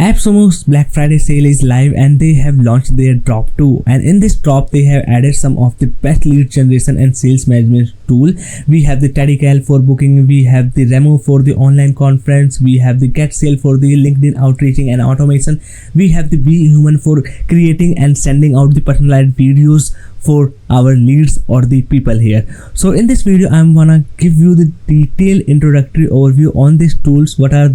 AppSumo's Black Friday sale is live and they have launched their drop 2, and in this drop they have added some of the best lead generation and sales management tool. We have the TeddyCal for booking, we have the Remo for the online conference, we have the GetSale for the LinkedIn outreaching and automation, we have the BeHuman for creating and sending out the personalized videos for our leads or the people here. So in this video I'm gonna give you the detailed introductory overview on these tools, what are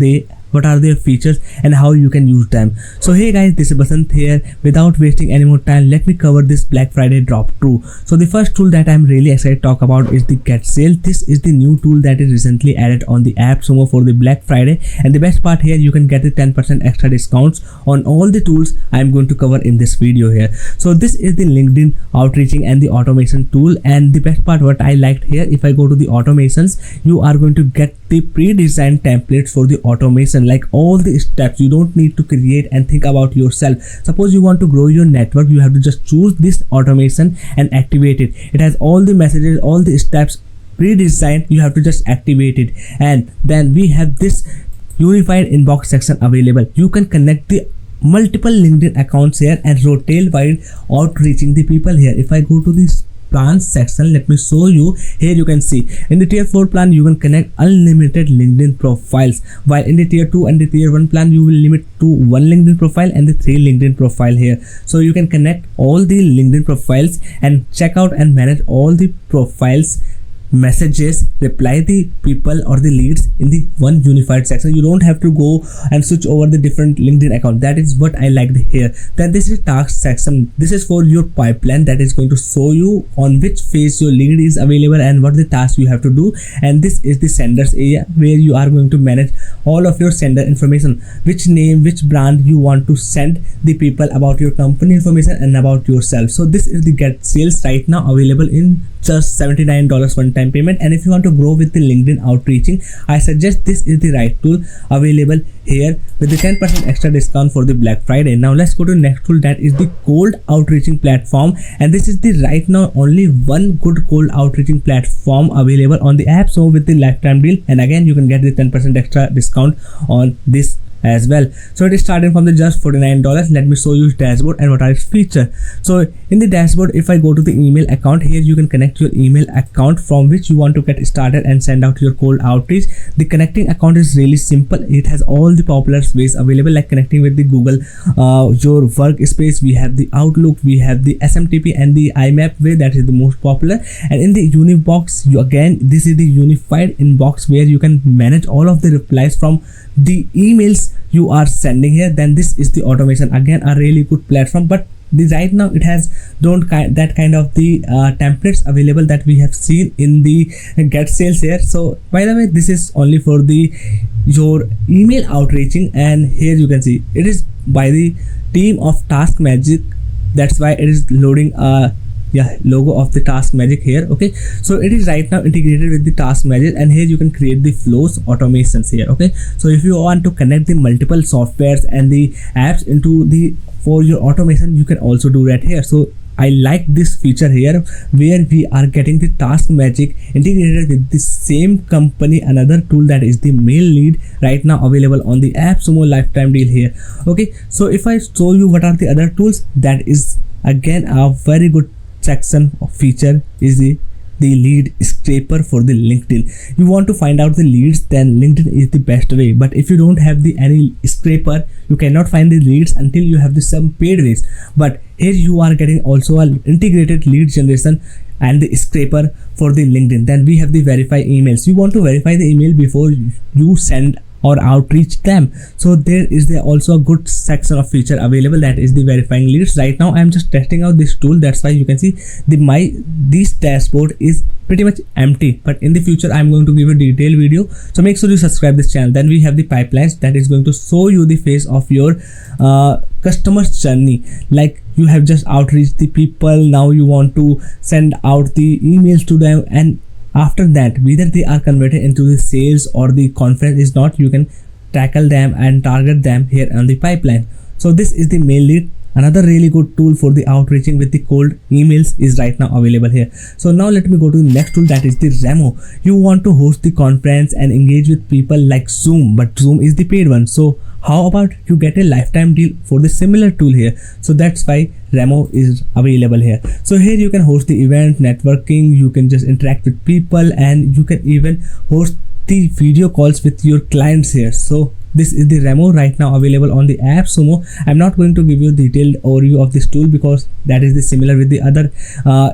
their features and how you can use them. So hey guys, this is Basant here. Without wasting any more time, let me cover this Black Friday drop 2. So the first tool that I'm really excited to talk about is the GetSale. This is the new tool that is recently added on the AppSumo for the Black Friday, and the best part here, you can get the 10% extra discounts on all the tools I'm going to cover in this video here. So this is the LinkedIn outreaching and the automation tool, and the best part what I liked here, if I go to the automations, you are going to get the pre-designed templates for the automation, like all the steps. You don't need to create and think about yourself. Suppose you want to grow your network, you have to just choose this automation and activate it. It has all the messages, all the steps pre-designed, you have to just activate it. And then we have this unified inbox section available. You can connect the multiple LinkedIn accounts here and rotate while outreaching the people here. If I go to this plans section, let me show you. Here you can see in the tier 4 plan you can connect unlimited LinkedIn profiles, while in the tier 2 and the tier 1 plan you will limit to 1 LinkedIn profile and the 3 LinkedIn profile here. So you can connect all the LinkedIn profiles and check out and manage all the profiles, messages, reply the people or the leads in the one unified section. You don't have to go and switch over the different LinkedIn account. That is what I liked here. Then this is task section. This is for your pipeline, that is going to show you on which phase your lead is available and what the task you have to do. And this is the senders area, where you are going to manage all of your sender information, which name, which brand you want to send the people, about your company information and about yourself. So this is the GetSales right now available in just $79 one-time payment. And if you want to grow with the LinkedIn outreaching, I suggest this is the right tool available here with the 10% extra discount for the Black Friday. Now let's go to the next tool, that is the cold outreaching platform, and this is the right now only one good cold outreaching platform available on the app, so with the lifetime deal, and again you can get the 10% extra discount on this as well. So it is starting from the just $49. Let me show you dashboard and what are its features. So in the dashboard, if I go to the email account, here you can connect your email account from which you want to get started and send out your cold outreach. The connecting account is really simple. It has all the popular ways available, like connecting with the Google, your workspace. We have the Outlook, we have the SMTP and the IMAP way, that is the most popular. And in the Unibox, this is the unified inbox where you can manage all of the replies from the emails you are sending here. Then this is the automation, again a really good platform, but right now it has that kind of the templates available that we have seen in the GetSales here. So by the way, this is only for the your email outreaching, and here you can see it is by the team of Task Magic. That's why it is loading logo of the Task Magic here. Okay, so it is right now integrated with the Task Magic, and here you can create the flows automations here. Okay, so if you want to connect the multiple softwares and the apps into the for your automation, you can also do that here. So I like this feature here where we are getting the Task Magic integrated with the same company, another tool that is the Mail Lead, right now available on the AppSumo lifetime deal here. Okay, so if I show you what are the other tools, that is again a very good section of feature is the lead scraper for the LinkedIn. You want to find out the leads, then LinkedIn is the best way. But if you don't have any scraper, you cannot find the leads until you have some paid ways. But here you are getting also an integrated lead generation and the scraper for the LinkedIn. Then we have the verify emails. You want to verify the email before you send or outreach them. So there is also a good section of feature available, that is the verifying leads. Right now I am just testing out this tool, that's why you can see this dashboard is pretty much empty, but in the future I'm going to give a detailed video, so make sure you subscribe this channel. Then we have the pipelines, that is going to show you the face of your customer's journey, like you have just outreached the people, now you want to send out the emails to them, and after that whether they are converted into the sales or the conference is not, you can tackle them and target them here on the pipeline. So this is the Mail Lead. Another really good tool for the outreaching with the cold emails is right now available here. So now let me go to the next tool, that is the Remo. You want to host the conference and engage with people like Zoom, but Zoom is the paid one. So How about you get a lifetime deal for the similar tool here? So that's why Remo is available here. So here you can host the event, networking, you can just interact with people, and you can even host the video calls with your clients here. So this is the Remo right now available on the AppSumo. I'm not going to give you a detailed overview of this tool because that is the similar with the other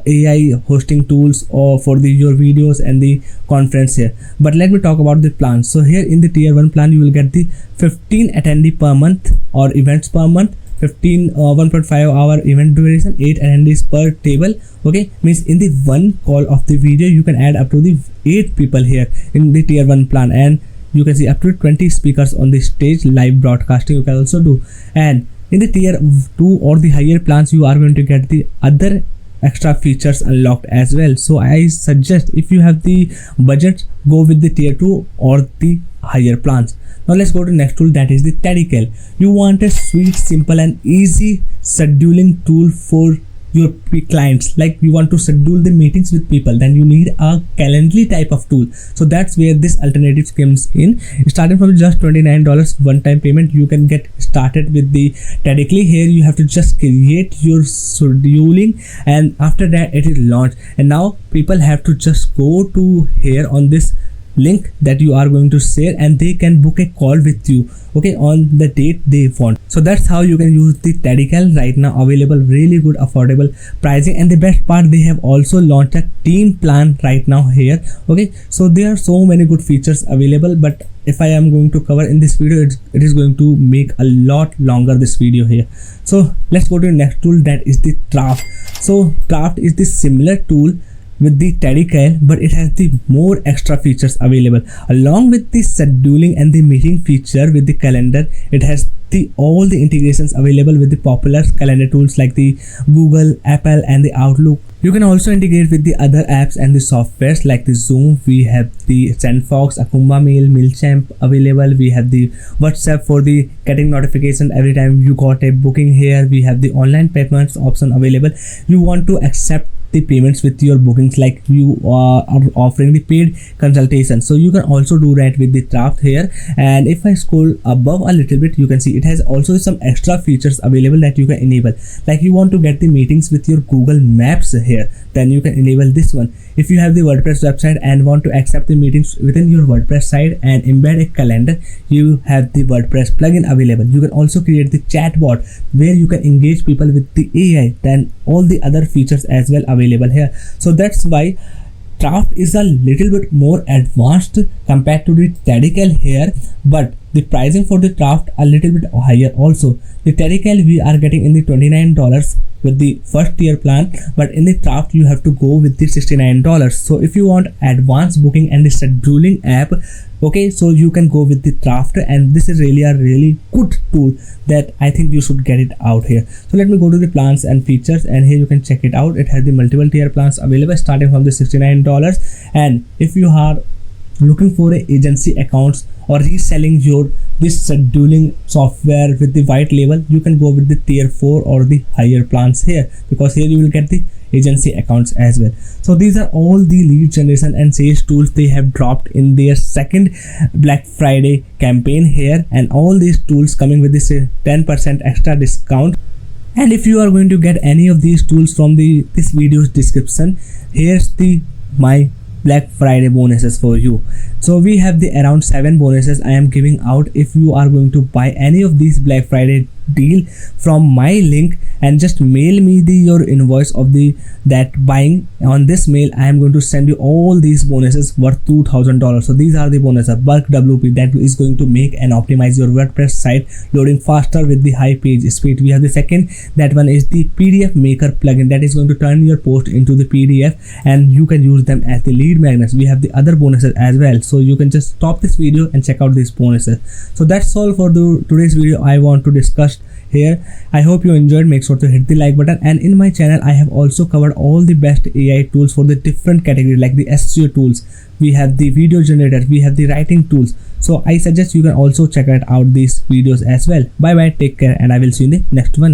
AI hosting tools or for your videos and the conference here. But let me talk about the plans. So here in the tier 1 plan, you will get the 15 attendee per month or events per month, 1.5 hour event duration, 8 attendees per table. Okay, means in the one call of the video you can add up to the 8 people here in the tier 1 plan, and you can see up to 20 speakers on the stage. Live broadcasting you can also do. And in the tier 2 or the higher plans, you are going to get the other extra features unlocked as well. So I suggest, if you have the budget, go with the tier 2 or the higher plans. Now let's go to next tool, that is the Tedical. You want a sweet, simple and easy scheduling tool for your clients. Like you want to schedule the meetings with people, then you need a Calendly type of tool. So that's where this alternative comes in. Starting from just $29 one-time payment, you can get started with the Tedical. Here you have to just create your scheduling, and after that it is launched. And now people have to just go to here on this link that you are going to share, and they can book a call with you, okay, on the date they want. So that's how you can use the Tedical right now available. Really good affordable pricing, and the best part, they have also launched a team plan right now here. Okay, so there are so many good features available, but if I am going to cover in this video, it is going to make a lot longer this video here. So let's go to the next tool, that is the Draft. So Draft is the similar tool with the Tedical, but it has the more extra features available. Along with the scheduling and the meeting feature with the calendar, it has all the integrations available with the popular calendar tools like the Google, Apple and the Outlook. You can also integrate with the other apps and the softwares like the Zoom. We have the SendFox, Akumba Mail, MailChimp available. We have the WhatsApp for the getting notification every time you got a booking here. We have the online payments option available. You want to accept the payments with your bookings, like you are offering the paid consultation, so you can also do that with the Draft here. And if I scroll above a little bit, you can see it has also some extra features available that you can enable. Like you want to get the meetings with your Google Maps here, then you can enable this one. If you have the WordPress website and want to accept the meetings within your WordPress site and embed a calendar, you have the WordPress plugin available. You can also create the chatbot where you can engage people with the AI, then all the other features as well available here. So that's why Draft is a little bit more advanced compared to the Tedical here, but the pricing for the Draft a little bit higher also. The Tedical we are getting in the $29 with the first tier plan, but in the Draft you have to go with the $69. So if you want advanced booking and the scheduling app, okay, so you can go with the Draft, and this is really a really good tool that I think you should get it out here. So let me go to the plans and features, and here you can check it out. It has the multiple tier plans available starting from the $69, and if you are looking for a agency accounts or reselling your this scheduling software with the white label, you can go with the tier 4 or the higher plans here, because here you will get the agency accounts as well. So these are all the lead generation and sales tools they have dropped in their second Black Friday campaign here, and all these tools coming with this 10% extra discount. And if you are going to get any of these tools from this video's description, here's the my Black Friday bonuses for you. So we have the around 7 bonuses I am giving out if you are going to buy any of these Black Friday deal from my link, and just mail me your invoice of that buying. On this mail I am going to send you all these bonuses worth $2,000. So these are the bonuses: bulk WP that is going to make and optimize your WordPress site loading faster with the high page speed. We have the second, that one is the PDF Maker plugin that is going to turn your post into the PDF, and you can use them as the lead magnets. We have the other bonuses as well, so you can just stop this video and check out these bonuses. So that's all for today's video I want to discuss here. I hope you enjoyed. Make sure to hit the like button, and in my channel I have also covered all the best AI tools for the different categories, like the SEO tools, we have the video generators, we have the writing tools. So I suggest you can also check out these videos as well. Bye bye, take care, and I will see you in the next one.